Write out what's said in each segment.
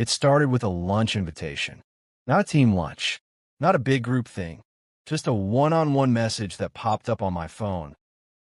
It started with a lunch invitation. Not a team lunch, not a big group thing, just a one-on-one message that popped up on my phone.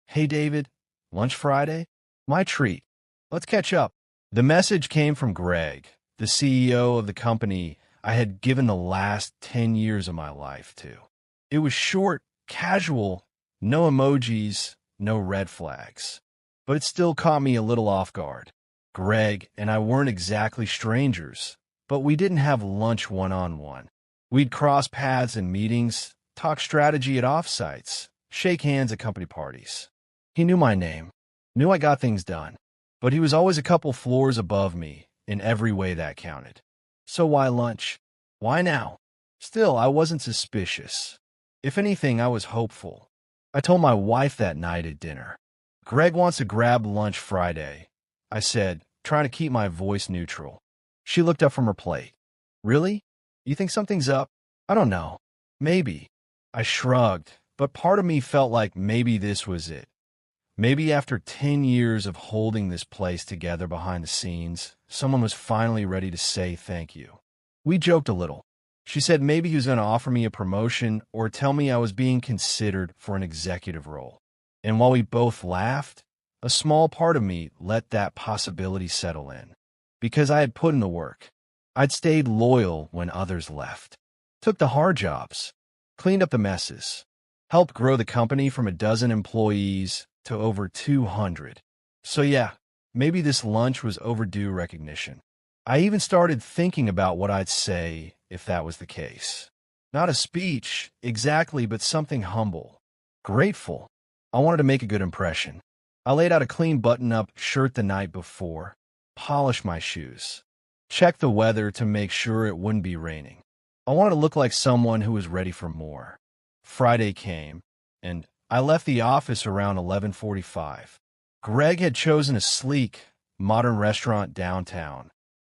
"Hey David, lunch Friday? My treat. Let's catch up." The message came from Greg, the CEO of the company I had given the last 10 years of my life to. It was short, casual, no emojis, no red flags. But it still caught me a little off guard. Greg and I weren't exactly strangers, but we didn't have lunch one-on-one. We'd cross paths in meetings, talk strategy at offsites, shake hands at company parties. He knew my name, knew I got things done, but he was always a couple floors above me in every way that counted. So why lunch? Why now? Still, I wasn't suspicious. If anything, I was hopeful. I told my wife that night at dinner. "Greg wants to grab lunch Friday," I said, trying to keep my voice neutral. She looked up from her plate. "Really? You think something's up?" "I don't know. Maybe." I shrugged, but part of me felt like maybe this was it. Maybe after 10 years of holding this place together behind the scenes, someone was finally ready to say thank you. We joked a little. She said maybe he was going to offer me a promotion or tell me I was being considered for an executive role. And while we both laughed, a small part of me let that possibility settle in. Because I had put in the work. I'd stayed loyal when others left. Took the hard jobs. Cleaned up the messes. Helped grow the company from a dozen employees to over 200. So yeah, maybe this lunch was overdue recognition. I even started thinking about what I'd say if that was the case. Not a speech, exactly, but something humble. Grateful. I wanted to make a good impression. I laid out a clean button-up shirt the night before, polished my shoes, checked the weather to make sure it wouldn't be raining. I wanted to look like someone who was ready for more. Friday came, and I left the office around 11:45. Greg had chosen a sleek, modern restaurant downtown.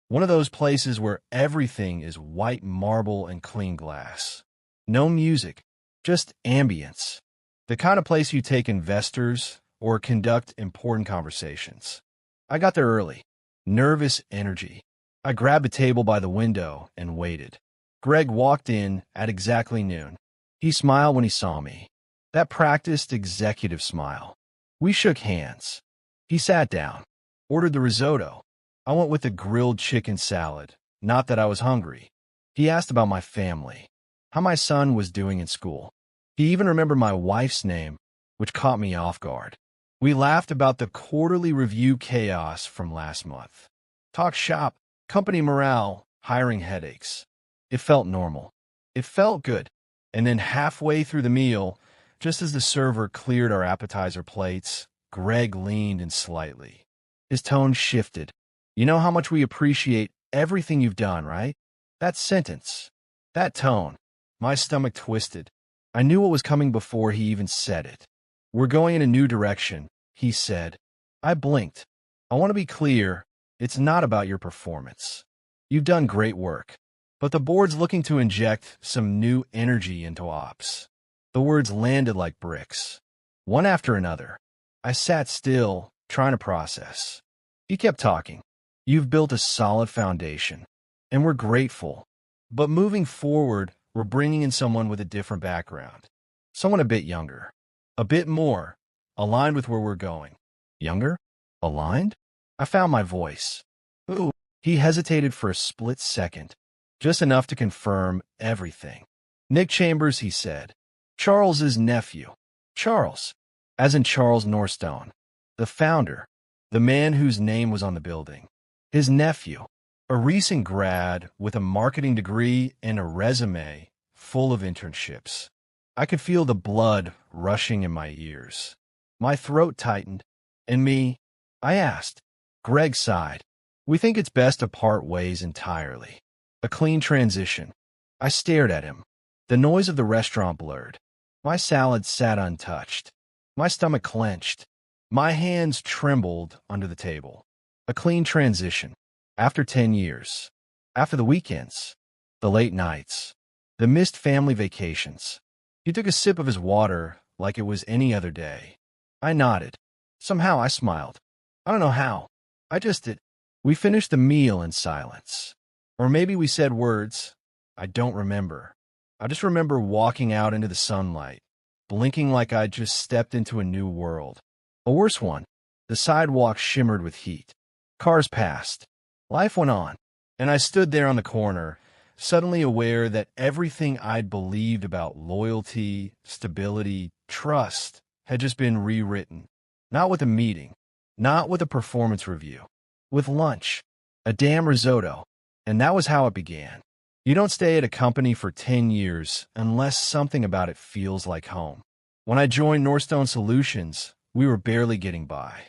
One of those places where everything is white marble and clean glass. No music, just ambience. The kind of place you take investors or conduct important conversations. I got there early. Nervous energy. I grabbed a table by the window and waited. Greg walked in at exactly noon. He smiled when he saw me. That practiced executive smile. We shook hands. He sat down, ordered the risotto. I went with the grilled chicken salad, not that I was hungry. He asked about my family, how my son was doing in school. He even remembered my wife's name, which caught me off guard. We laughed about the quarterly review chaos from last month. Talked shop, company morale, hiring headaches. It felt normal. It felt good. And then halfway through the meal, just as the server cleared our appetizer plates, Greg leaned in slightly. His tone shifted. "You know how much we appreciate everything you've done, right?" That sentence, that tone, my stomach twisted. I knew what was coming before he even said it. "We're going in a new direction," he said. I blinked. "I want to be clear, it's not about your performance. You've done great work, but the board's looking to inject some new energy into ops." The words landed like bricks, one after another. I sat still, trying to process. He kept talking. "You've built a solid foundation, and we're grateful. But moving forward, we're bringing in someone with a different background. Someone a bit younger. A bit more aligned with where we're going." "Younger? Aligned?" I found my voice. "Ooh." He hesitated for a split second, just enough to confirm everything. "Nick Chambers," he said. "Charles's nephew." Charles, as in Charles Norstone, the founder, the man whose name was on the building. His nephew, a recent grad with a marketing degree and a resume full of internships. I could feel the blood rushing in my ears. My throat tightened. "And me?" I asked. Greg sighed. "We think it's best to part ways entirely. A clean transition." I stared at him. The noise of the restaurant blurred. My salad sat untouched. My stomach clenched. My hands trembled under the table. A clean transition. After 10 years. After the weekends. The late nights. The missed family vacations. He took a sip of his water like it was any other day. I nodded. Somehow I smiled. I don't know how. I just did. We finished the meal in silence. Or maybe we said words. I don't remember. I just remember walking out into the sunlight, blinking like I'd just stepped into a new world. A worse one. The sidewalk shimmered with heat. Cars passed. Life went on. And I stood there on the corner, suddenly aware that everything I'd believed about loyalty, stability, trust had just been rewritten. Not with a meeting, not with a performance review, with lunch, a damn risotto. And that was how it began. You don't stay at a company for 10 years unless something about it feels like home. When I joined Northstone Solutions, we were barely getting by.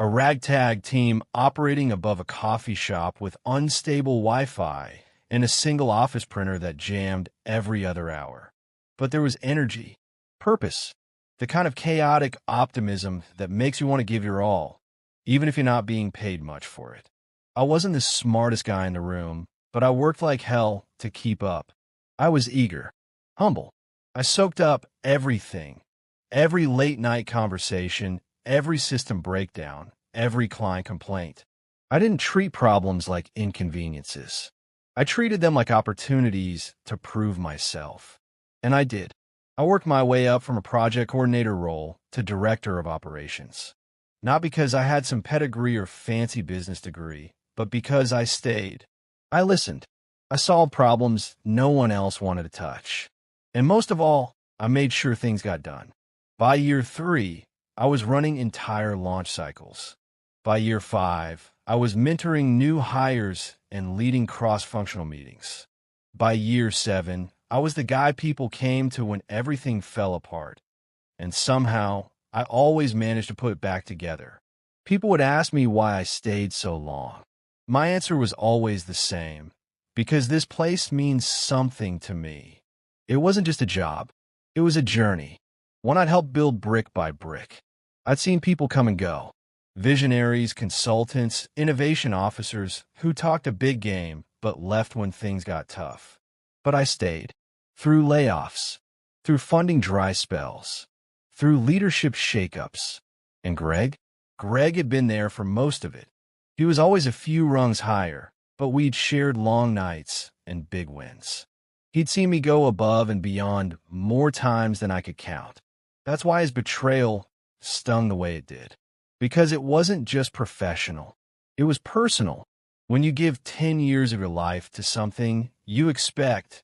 A ragtag team operating above a coffee shop with unstable Wi-Fi and a single office printer that jammed every other hour. But there was energy, purpose, the kind of chaotic optimism that makes you want to give your all, even if you're not being paid much for it. I wasn't the smartest guy in the room, but I worked like hell to keep up. I was eager, humble. I soaked up everything, every late-night conversation, every system breakdown, every client complaint. I didn't treat problems like inconveniences. I treated them like opportunities to prove myself. And I did. I worked my way up from a project coordinator role to director of operations. Not because I had some pedigree or fancy business degree, but because I stayed. I listened. I solved problems no one else wanted to touch. And most of all, I made sure things got done. By year 3, I was running entire launch cycles. By year 5, I was mentoring new hires and leading cross-functional meetings. By year 7, I was the guy people came to when everything fell apart. And somehow, I always managed to put it back together. People would ask me why I stayed so long. My answer was always the same, because this place means something to me. It wasn't just a job. It was a journey, one I'd helped build brick by brick. I'd seen people come and go, visionaries, consultants, innovation officers who talked a big game but left when things got tough. But I stayed, through layoffs, through funding dry spells, through leadership shakeups. And Greg had been there for most of it. He was always a few rungs higher, but we'd shared long nights and big wins. He'd seen me go above and beyond more times than I could count. That's why his betrayal stung the way it did. Because it wasn't just professional. It was personal. When you give 10 years of your life to something, you expect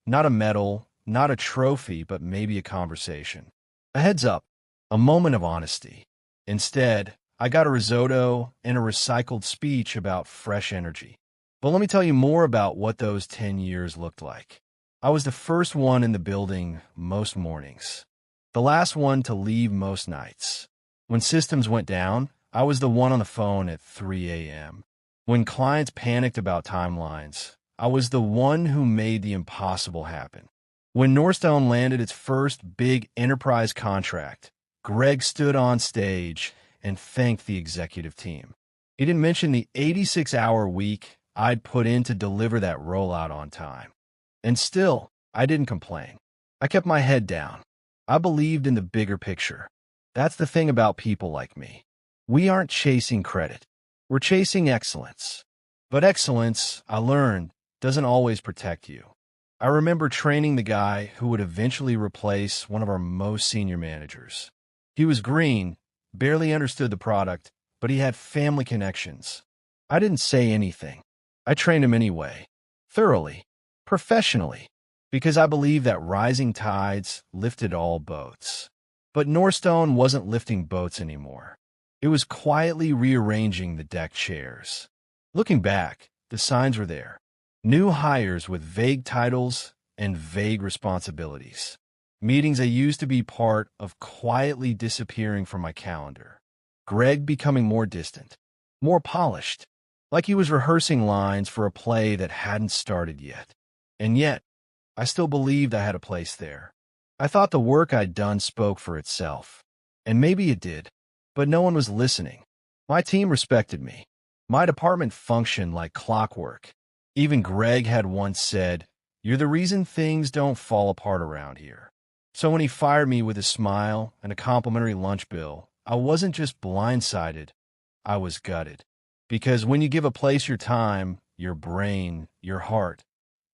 not a medal, not a trophy, but maybe a conversation. A heads up, a moment of honesty. Instead, I got a risotto and a recycled speech about fresh energy. But let me tell you more about what those 10 years looked like. I was the first one in the building most mornings. The last one to leave most nights. When systems went down, I was the one on the phone at 3 a.m. When clients panicked about timelines, I was the one who made the impossible happen. When Northstone landed its first big enterprise contract, Greg stood on stage and thanked the executive team. He didn't mention the 86-hour week I'd put in to deliver that rollout on time. And still, I didn't complain. I kept my head down. I believed in the bigger picture. That's the thing about people like me. We aren't chasing credit. We're chasing excellence. But excellence, I learned, doesn't always protect you. I remember training the guy who would eventually replace one of our most senior managers. He was green, barely understood the product, but he had family connections. I didn't say anything. I trained him anyway, thoroughly, professionally, because I believe that rising tides lifted all boats. But Northstone wasn't lifting boats anymore. It was quietly rearranging the deck chairs. Looking back, the signs were there. New hires with vague titles and vague responsibilities. Meetings I used to be part of quietly disappearing from my calendar. Greg becoming more distant, more polished, like he was rehearsing lines for a play that hadn't started yet. And yet, I still believed I had a place there. I thought the work I'd done spoke for itself. And maybe it did, but no one was listening. My team respected me. My department functioned like clockwork. Even Greg had once said, "You're the reason things don't fall apart around here." So when he fired me with a smile and a complimentary lunch bill, I wasn't just blindsided, I was gutted. Because when you give a place your time, your brain, your heart.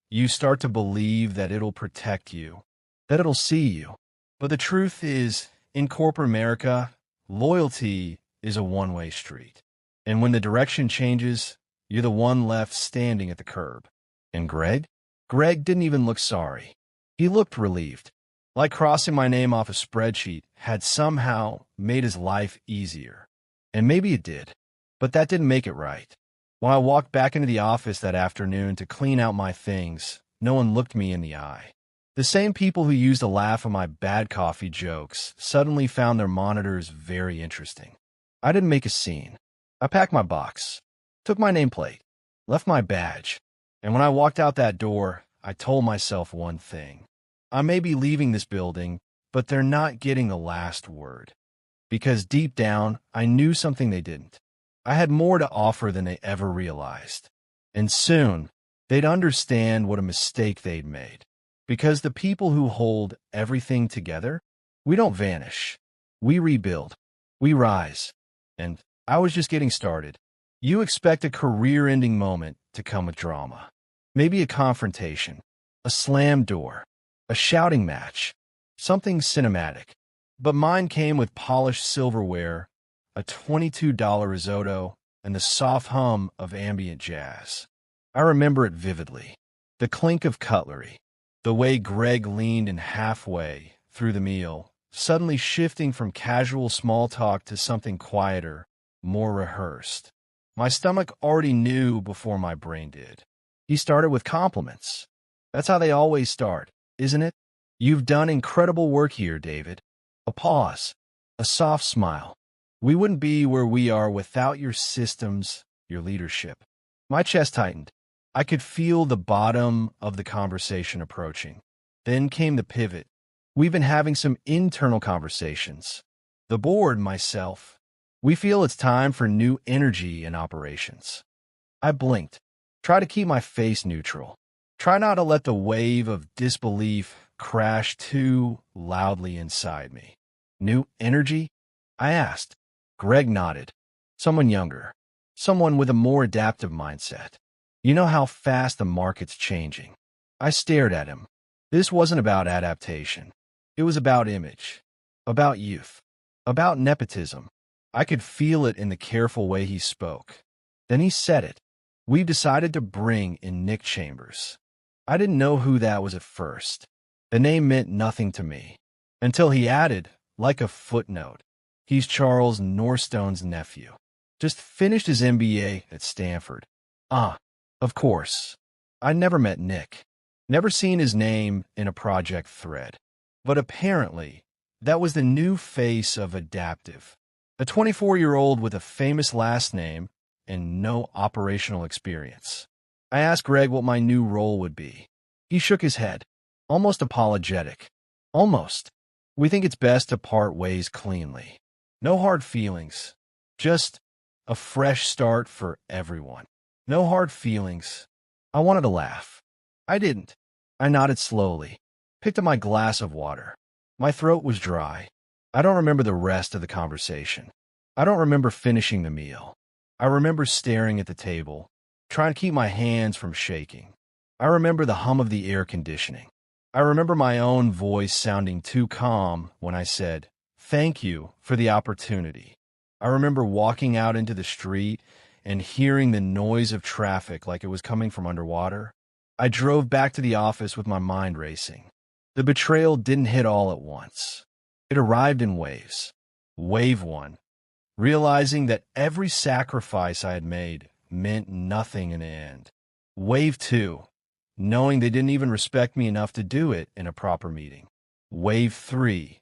You start to believe that it'll protect you, that it'll see you. But the truth is, in corporate America, loyalty is a one-way street. And when the direction changes, you're the one left standing at the curb. And Greg? Greg didn't even look sorry. He looked relieved, like crossing my name off a spreadsheet had somehow made his life easier. And maybe it did, but that didn't make it right. When I walked back into the office that afternoon to clean out my things, no one looked me in the eye. The same people who used to laugh at my bad coffee jokes suddenly found their monitors very interesting. I didn't make a scene. I packed my box, took my nameplate, left my badge, and when I walked out that door, I told myself one thing. I may be leaving this building, but they're not getting the last word. Because deep down, I knew something they didn't. I had more to offer than they ever realized. And soon, they'd understand what a mistake they'd made. Because the people who hold everything together, we don't vanish. We rebuild. We rise. And I was just getting started. You expect a career-ending moment to come with drama. Maybe a confrontation, a slammed door, a shouting match, something cinematic. But mine came with polished silverware, a $22 risotto, and the soft hum of ambient jazz. I remember it vividly. The clink of cutlery, the way Greg leaned in halfway through the meal, suddenly shifting from casual small talk to something quieter, more rehearsed. My stomach already knew before my brain did. He started with compliments. That's how they always start, isn't it? You've done incredible work here, David. A pause, a soft smile. We wouldn't be where we are without your systems, your leadership. My chest tightened. I could feel the bottom of the conversation approaching. Then came the pivot. We've been having some internal conversations. The board, myself. We feel it's time for new energy in operations. I blinked. Try to keep my face neutral. Try not to let the wave of disbelief crash too loudly inside me. New energy? I asked. Greg nodded. Someone younger. Someone with a more adaptive mindset. You know how fast the market's changing. I stared at him. This wasn't about adaptation. It was about image. About youth. About nepotism. I could feel it in the careful way he spoke. Then he said it. We've decided to bring in Nick Chambers. I didn't know who that was at first. The name meant nothing to me. Until he added, like a footnote, he's Charles Norstone's nephew. Just finished his MBA at Stanford. Of course. I'd never met Nick. Never seen his name in a project thread. But apparently, that was the new face of adaptive. A 24-year-old with a famous last name and no operational experience. I asked Greg what my new role would be. He shook his head, almost apologetic. Almost. We think it's best to part ways cleanly. No hard feelings. Just a fresh start for everyone. No hard feelings. I wanted to laugh. I didn't. I nodded slowly, picked up my glass of water. My throat was dry. I don't remember the rest of the conversation. I don't remember finishing the meal. I remember staring at the table, trying to keep my hands from shaking. I remember the hum of the air conditioning. I remember my own voice sounding too calm when I said, "Thank you for the opportunity." I remember walking out into the street and hearing the noise of traffic like it was coming from underwater. I drove back to the office with my mind racing. The betrayal didn't hit all at once. It arrived in waves. Wave one, realizing that every sacrifice I had made meant nothing in the end. Wave two, knowing they didn't even respect me enough to do it in a proper meeting. Wave three,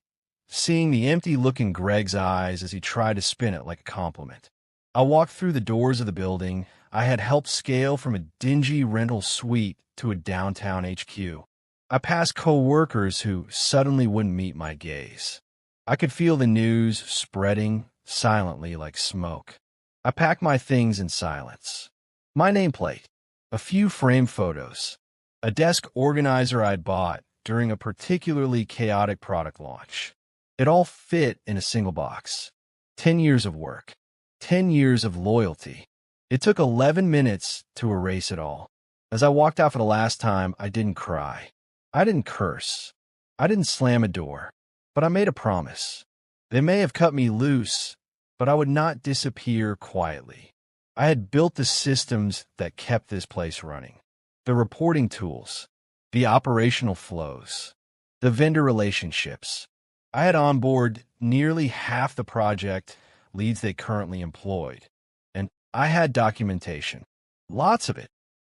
seeing the empty look in Greg's eyes as he tried to spin it like a compliment. I walked through the doors of the building I had helped scale from a dingy rental suite to a downtown HQ. I passed co-workers who suddenly wouldn't meet my gaze. I could feel the news spreading silently like smoke. I packed my things in silence. My nameplate, a few framed photos, a desk organizer I'd bought during a particularly chaotic product launch. It all fit in a single box. 10 years of work. 10 years of loyalty. It took 11 minutes to erase it all. As I walked out for the last time, I didn't cry. I didn't curse. I didn't slam a door. But I made a promise. They may have cut me loose, but I would not disappear quietly. I had built the systems that kept this place running. The reporting tools, the operational flows, the vendor relationships. I had on board nearly half the project leads they currently employed. And I had documentation. Lots of it.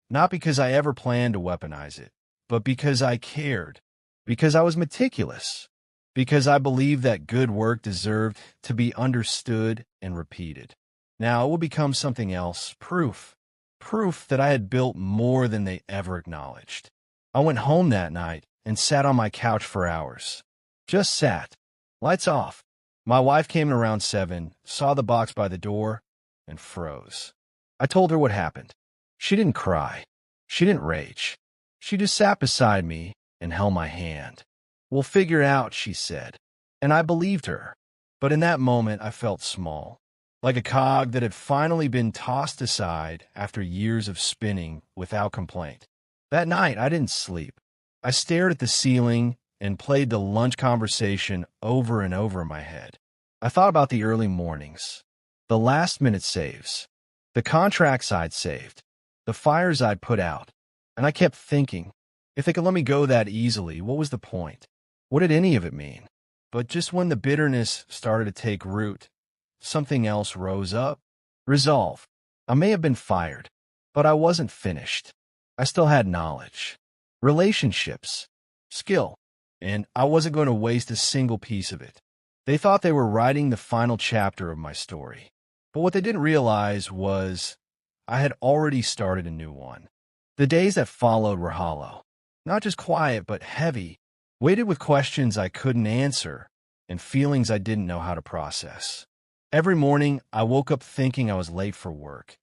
Not because I ever planned to weaponize it, but because I cared. Because I was meticulous. Because I believed that good work deserved to be understood and repeated. Now it would become something else, proof. Proof that I had built more than they ever acknowledged. I went home that night and sat on my couch for hours. Just sat. Lights off. My wife came in around 7, saw the box by the door, and froze. I told her what happened. She didn't cry. She didn't rage. She just sat beside me and held my hand. "We'll figure it out," she said. And I believed her. But in that moment, I felt small. Like a cog that had finally been tossed aside after years of spinning without complaint. That night, I didn't sleep. I stared at the ceiling and played the lunch conversation over and over in my head. I thought about the early mornings, the last-minute saves, the contracts I'd saved, the fires I'd put out. And I kept thinking, if they could let me go that easily, what was the point? What did any of it mean? But just when the bitterness started to take root, something else rose up. Resolve. I may have been fired, but I wasn't finished. I still had knowledge, relationships, skill, and I wasn't going to waste a single piece of it. They thought they were writing the final chapter of my story. But what they didn't realize was I had already started a new one. The days that followed were hollow. Not just quiet, but heavy, weighted with questions I couldn't answer and feelings I didn't know how to process. Every morning, I woke up thinking I was late for work,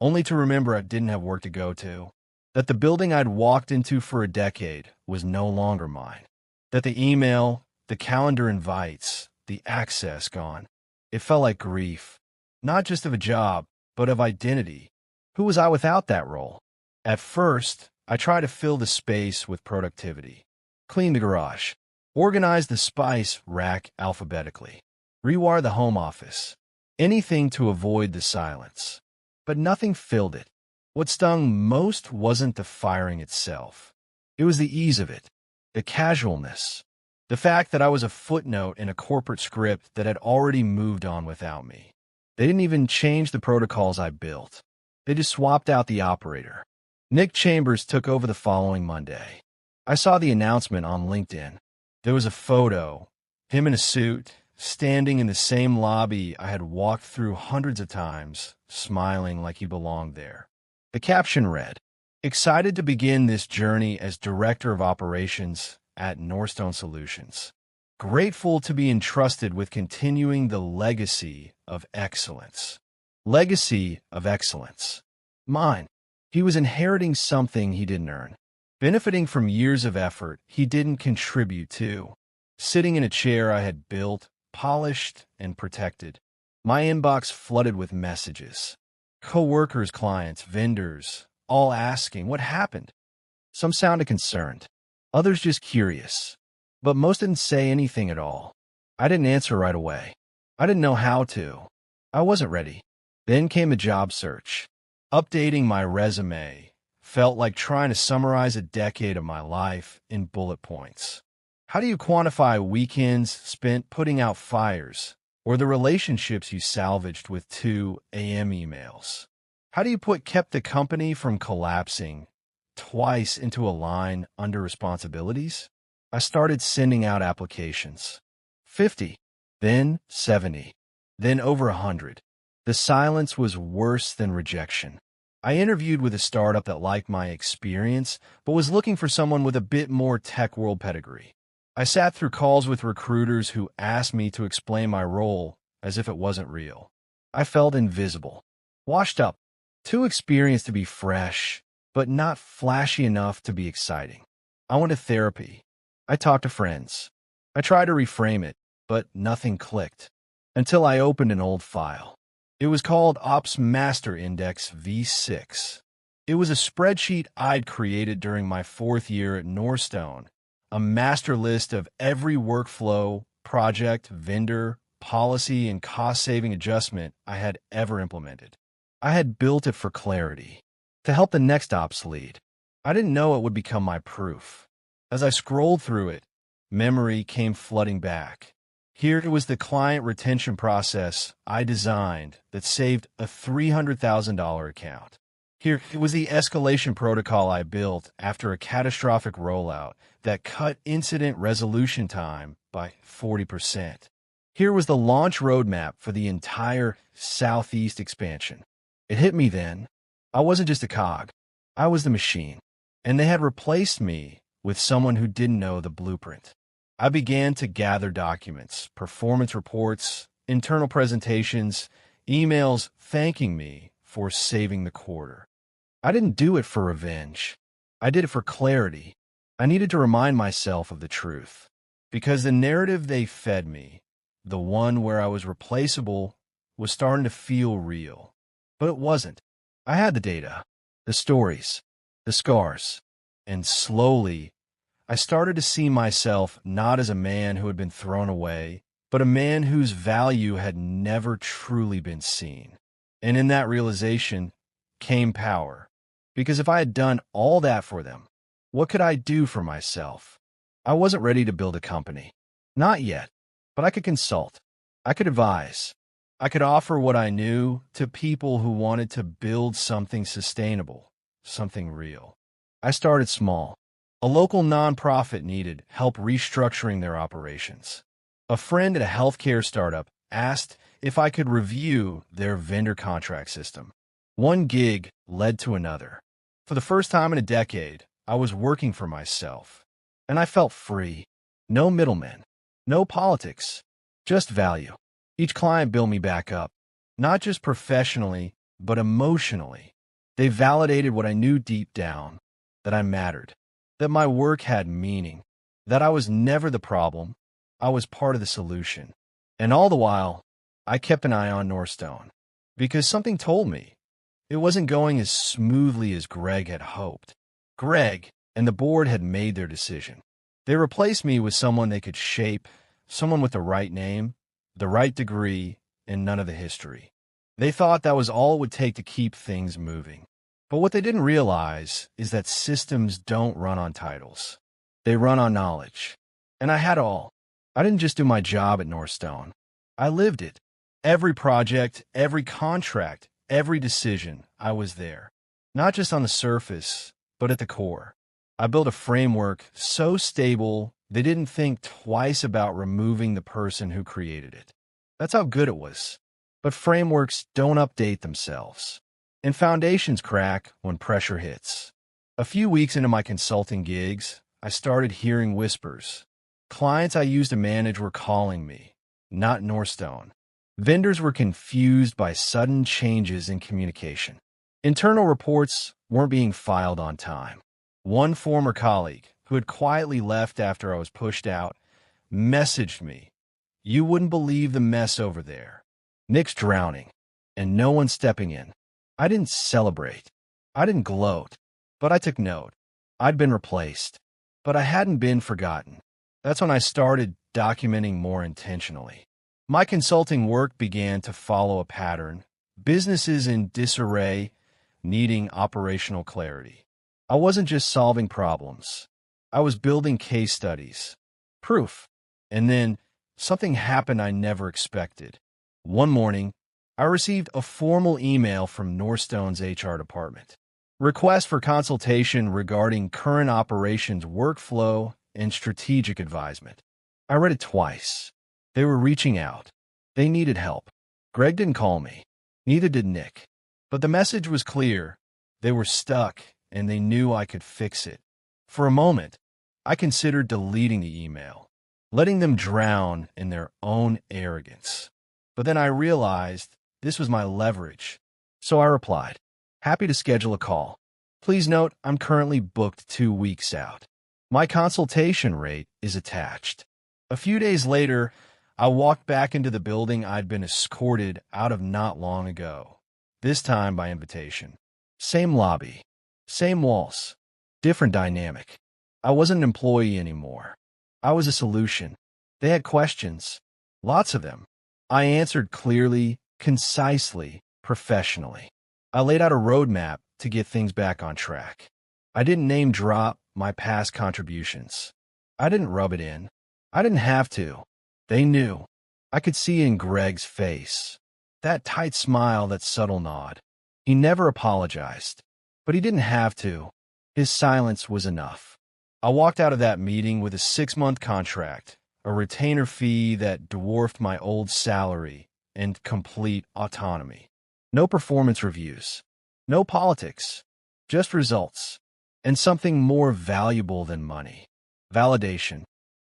only to remember I didn't have work to go to, that the building I'd walked into for a decade was no longer mine, that the email, the calendar invites, the access gone. It felt like grief, not just of a job, but of identity. Who was I without that role? At first, I tried to fill the space with productivity. Clean the garage, organize the spice rack alphabetically, rewire the home office, anything to avoid the silence. But nothing filled it. What stung most wasn't the firing itself. It was the ease of it, the casualness, the fact that I was a footnote in a corporate script that had already moved on without me. They didn't even change the protocols I built. They just swapped out the operator. Nick Chambers took over the following Monday. I saw the announcement on LinkedIn. There was a photo, him in a suit, standing in the same lobby I had walked through hundreds of times, smiling like he belonged there. The caption read, "Excited to begin this journey as Director of Operations at Northstone Solutions. Grateful to be entrusted with continuing the legacy of excellence." Legacy of excellence. Mine. He was inheriting something he didn't earn, benefiting from years of effort he didn't contribute to, sitting in a chair I had built, polished, and protected. My inbox flooded with messages. Co-workers, clients, vendors, all asking what happened. Some sounded concerned, others just curious, but most didn't say anything at all. I didn't answer right away. I didn't know how to. I wasn't ready. Then came a job search. Updating my resume felt like trying to summarize a decade of my life in bullet points. How do you quantify weekends spent putting out fires or the relationships you salvaged with 2 a.m. emails? How do you kept the company from collapsing twice into a line under responsibilities? I started sending out applications. 50, then 70, then over 100. The silence was worse than rejection. I interviewed with a startup that liked my experience, but was looking for someone with a bit more tech world pedigree. I sat through calls with recruiters who asked me to explain my role as if it wasn't real. I felt invisible, washed up, too experienced to be fresh, but not flashy enough to be exciting. I went to therapy. I talked to friends. I tried to reframe it, but nothing clicked until I opened an old file. It was called Ops Master Index V6. It was a spreadsheet I'd created during my 4th year at Norstone, a master list of every workflow, project, vendor, policy, and cost-saving adjustment I had ever implemented. I had built it for clarity, to help the next ops lead. I didn't know it would become my proof. As I scrolled through it, memory came flooding back. Here was the client retention process I designed that saved a $300,000 account. Here was the escalation protocol I built after a catastrophic rollout that cut incident resolution time by 40%. Here was the launch roadmap for the entire Southeast expansion. It hit me then. I wasn't just a cog. I was the machine. And they had replaced me with someone who didn't know the blueprint. I began to gather documents, performance reports, internal presentations, emails thanking me for saving the quarter. I didn't do it for revenge. I did it for clarity. I needed to remind myself of the truth. Because the narrative they fed me, the one where I was replaceable, was starting to feel real. But it wasn't. I had the data, the stories, the scars, and slowly, I started to see myself not as a man who had been thrown away, but a man whose value had never truly been seen. And in that realization came power. Because if I had done all that for them, what could I do for myself? I wasn't ready to build a company. Not yet, but I could consult. I could advise. I could offer what I knew to people who wanted to build something sustainable, something real. I started small. A local nonprofit needed help restructuring their operations. A friend at a healthcare startup asked if I could review their vendor contract system. One gig led to another. For the first time in a decade, I was working for myself. And I felt free. No middlemen. No politics. Just value. Each client built me back up. Not just professionally, but emotionally. They validated what I knew deep down. That I mattered. That my work had meaning. That I was never the problem. I was part of the solution. And all the while, I kept an eye on Norstone. Because something told me it wasn't going as smoothly as Greg had hoped. Greg and the board had made their decision. They replaced me with someone they could shape, someone with the right name, the right degree, and none of the history. They thought that was all it would take to keep things moving. But what they didn't realize is that systems don't run on titles. They run on knowledge. And I had all. I didn't just do my job at Norstone. I lived it. Every project, every contract, every decision, I was there. Not just on the surface, but at the core. I built a framework so stable they didn't think twice about removing the person who created it. That's how good it was. But frameworks don't update themselves. And foundations crack when pressure hits. A few weeks into my consulting gigs, I started hearing whispers. Clients I used to manage were calling me, not Norstone. Vendors were confused by sudden changes in communication. Internal reports weren't being filed on time. One former colleague, who had quietly left after I was pushed out, messaged me, "You wouldn't believe the mess over there. Nick's drowning, and no one's stepping in." I didn't celebrate. I didn't gloat. But I took note. I'd been replaced. But I hadn't been forgotten. That's when I started documenting more intentionally. My consulting work began to follow a pattern. Businesses in disarray, needing operational clarity. I wasn't just solving problems. I was building case studies. Proof. And then something happened I never expected. One morning, I received a formal email from Norstone's HR department. Request for consultation regarding current operations workflow and strategic advisement. I read it twice. They were reaching out. They needed help. Greg didn't call me. Neither did Nick. But the message was clear. They were stuck, and they knew I could fix it. For a moment, I considered deleting the email, letting them drown in their own arrogance. But then I realized this was my leverage. So I replied, "Happy to schedule a call. Please note I'm currently booked 2 weeks out. My consultation rate is attached." A few days later, I walked back into the building I'd been escorted out of not long ago, this time by invitation. Same lobby, same walls, different dynamic. I wasn't an employee anymore. I was a solution. They had questions, lots of them. I answered clearly, concisely, professionally. I laid out a roadmap to get things back on track. I didn't name drop my past contributions. I didn't rub it in. I didn't have to. They knew. I could see in Greg's face. That tight smile, that subtle nod. He never apologized. But he didn't have to. His silence was enough. I walked out of that meeting with a 6-month contract, a retainer fee that dwarfed my old salary, and complete autonomy. No performance reviews. No politics. Just results. And something more valuable than money. Validation.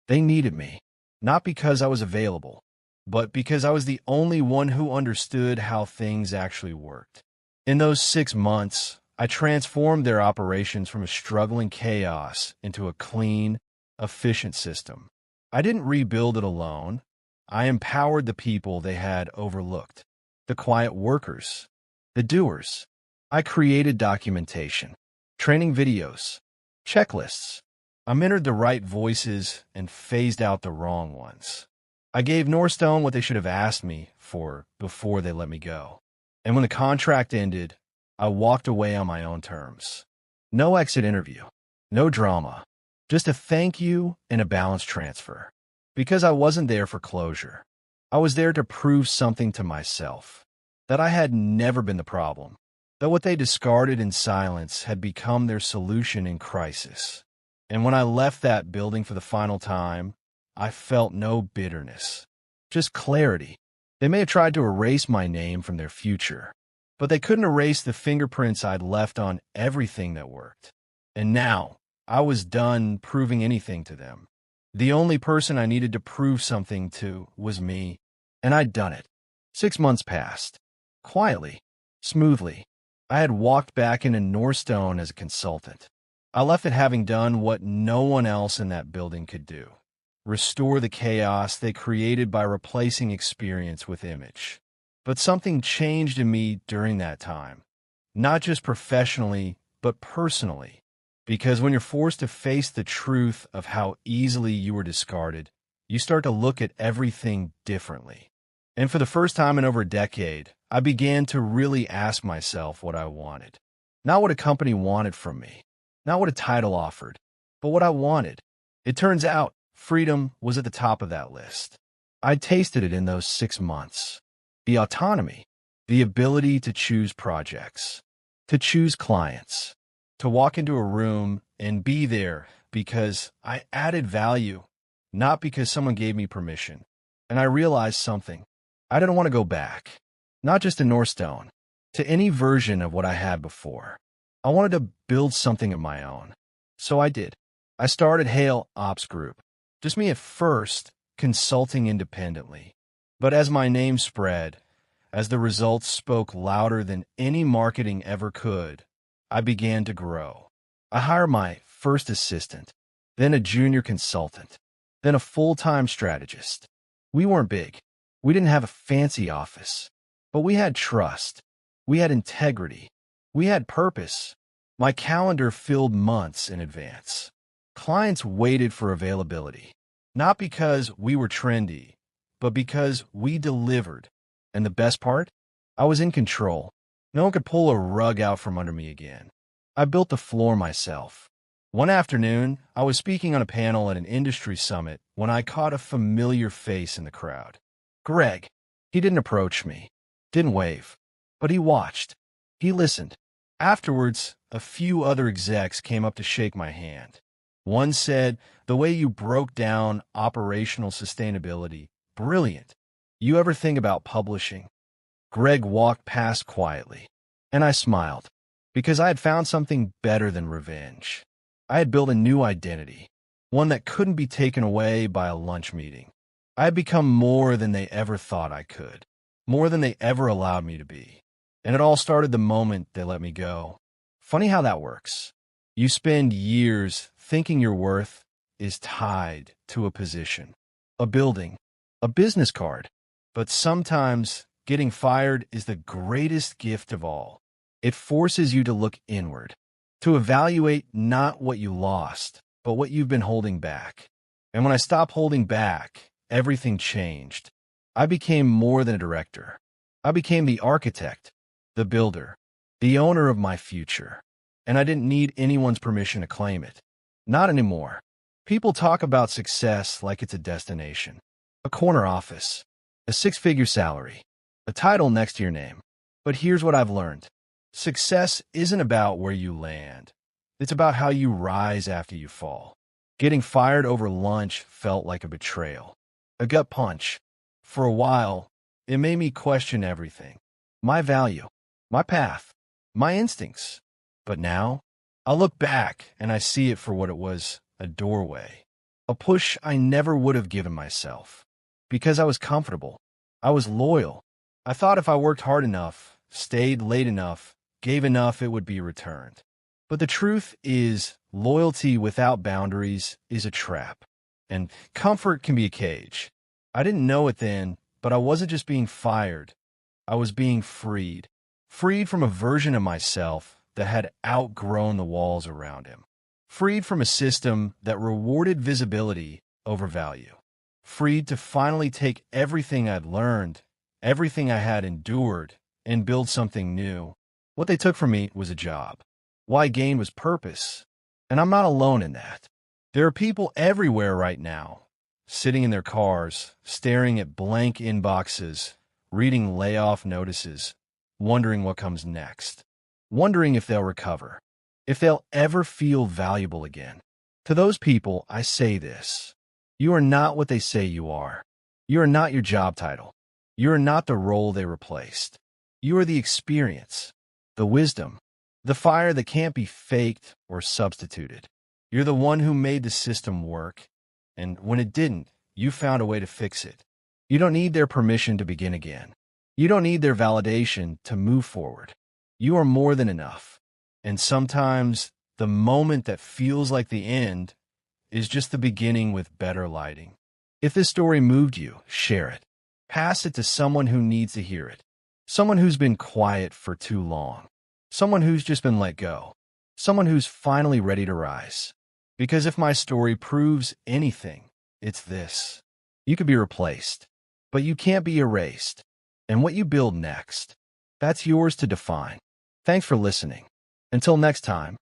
They needed me. Not because I was available, but because I was the only one who understood how things actually worked. In those 6 months, I transformed their operations from a struggling chaos into a clean, efficient system. I didn't rebuild it alone. I empowered the people they had overlooked, the quiet workers, the doers. I created documentation, training videos, checklists. I mentored the right voices and phased out the wrong ones. I gave Northstone what they should have asked me for before they let me go. And when the contract ended, I walked away on my own terms. No exit interview, no drama, just a thank you and a balance transfer. Because I wasn't there for closure. I was there to prove something to myself, that I had never been the problem, that what they discarded in silence had become their solution in crisis. And when I left that building for the final time, I felt no bitterness, just clarity. They may have tried to erase my name from their future, but they couldn't erase the fingerprints I'd left on everything that worked. And now, I was done proving anything to them. The only person I needed to prove something to was me, and I'd done it. 6 months passed. Quietly, smoothly. I had walked back into Northstone as a consultant. I left it having done what no one else in that building could do. Restore the chaos they created by replacing experience with image. But something changed in me during that time. Not just professionally, but personally. Because when you're forced to face the truth of how easily you were discarded, you start to look at everything differently. And for the first time in over a decade, I began to really ask myself what I wanted. Not what a company wanted from me. Not what a title offered, but what I wanted. It turns out freedom was at the top of that list. I'd tasted it in those 6 months. The autonomy, the ability to choose projects, to choose clients, to walk into a room and be there because I added value, not because someone gave me permission. And I realized something. I didn't want to go back, not just to Northstone, to any version of what I had before. I wanted to build something of my own. So I did. I started Hale Ops Group. Just me at first, consulting independently. But as my name spread, as the results spoke louder than any marketing ever could, I began to grow. I hired my first assistant, then a junior consultant, then a full-time strategist. We weren't big. We didn't have a fancy office, but we had trust. We had integrity. We had purpose. My calendar filled months in advance. Clients waited for availability, not because we were trendy, but because we delivered. And the best part? I was in control. No one could pull a rug out from under me again. I built the floor myself. One afternoon, I was speaking on a panel at an industry summit when I caught a familiar face in the crowd. Greg. He didn't approach me, didn't wave, but he watched. He listened. Afterwards, a few other execs came up to shake my hand. One said, "The way you broke down operational sustainability, brilliant. You ever think about publishing?" Greg walked past quietly, and I smiled, because I had found something better than revenge. I had built a new identity, one that couldn't be taken away by a lunch meeting. I had become more than they ever thought I could, more than they ever allowed me to be. And it all started the moment they let me go. Funny how that works. You spend years thinking your worth is tied to a position, a building, a business card. But sometimes getting fired is the greatest gift of all. It forces you to look inward, to evaluate not what you lost, but what you've been holding back. And when I stopped holding back, everything changed. I became more than a director. I became the architect, the builder, the owner of my future. And I didn't need anyone's permission to claim it. Not anymore. People talk about success like it's a destination, a corner office, a six-figure salary, a title next to your name. But here's what I've learned. Success isn't about where you land. It's about how you rise after you fall. Getting fired over lunch felt like a betrayal, a gut punch. For a while, it made me question everything. My value, my path, my instincts. But now, I look back and I see it for what it was, a doorway. A push I never would have given myself. Because I was comfortable. I was loyal. I thought if I worked hard enough, stayed late enough, gave enough, it would be returned. But the truth is, loyalty without boundaries is a trap. And comfort can be a cage. I didn't know it then, but I wasn't just being fired. I was being freed. Freed from a version of myself that had outgrown the walls around him. Freed from a system that rewarded visibility over value. Freed to finally take everything I'd learned, everything I had endured, and build something new. What they took from me was a job. What I gained was purpose. And I'm not alone in that. There are people everywhere right now, sitting in their cars, staring at blank inboxes, reading layoff notices, wondering what comes next, wondering if they'll recover, if they'll ever feel valuable again. To those people, I say this. You are not what they say you are. You are not your job title. You are not the role they replaced. You are the experience, the wisdom, the fire that can't be faked or substituted. You're the one who made the system work, and when it didn't, you found a way to fix it. You don't need their permission to begin again. You don't need their validation to move forward. You are more than enough. And sometimes the moment that feels like the end is just the beginning with better lighting. If this story moved you, share it. Pass it to someone who needs to hear it. Someone who's been quiet for too long. Someone who's just been let go. Someone who's finally ready to rise. Because if my story proves anything, it's this. You could be replaced, but you can't be erased. And what you build next, that's yours to define. Thanks for listening. Until next time.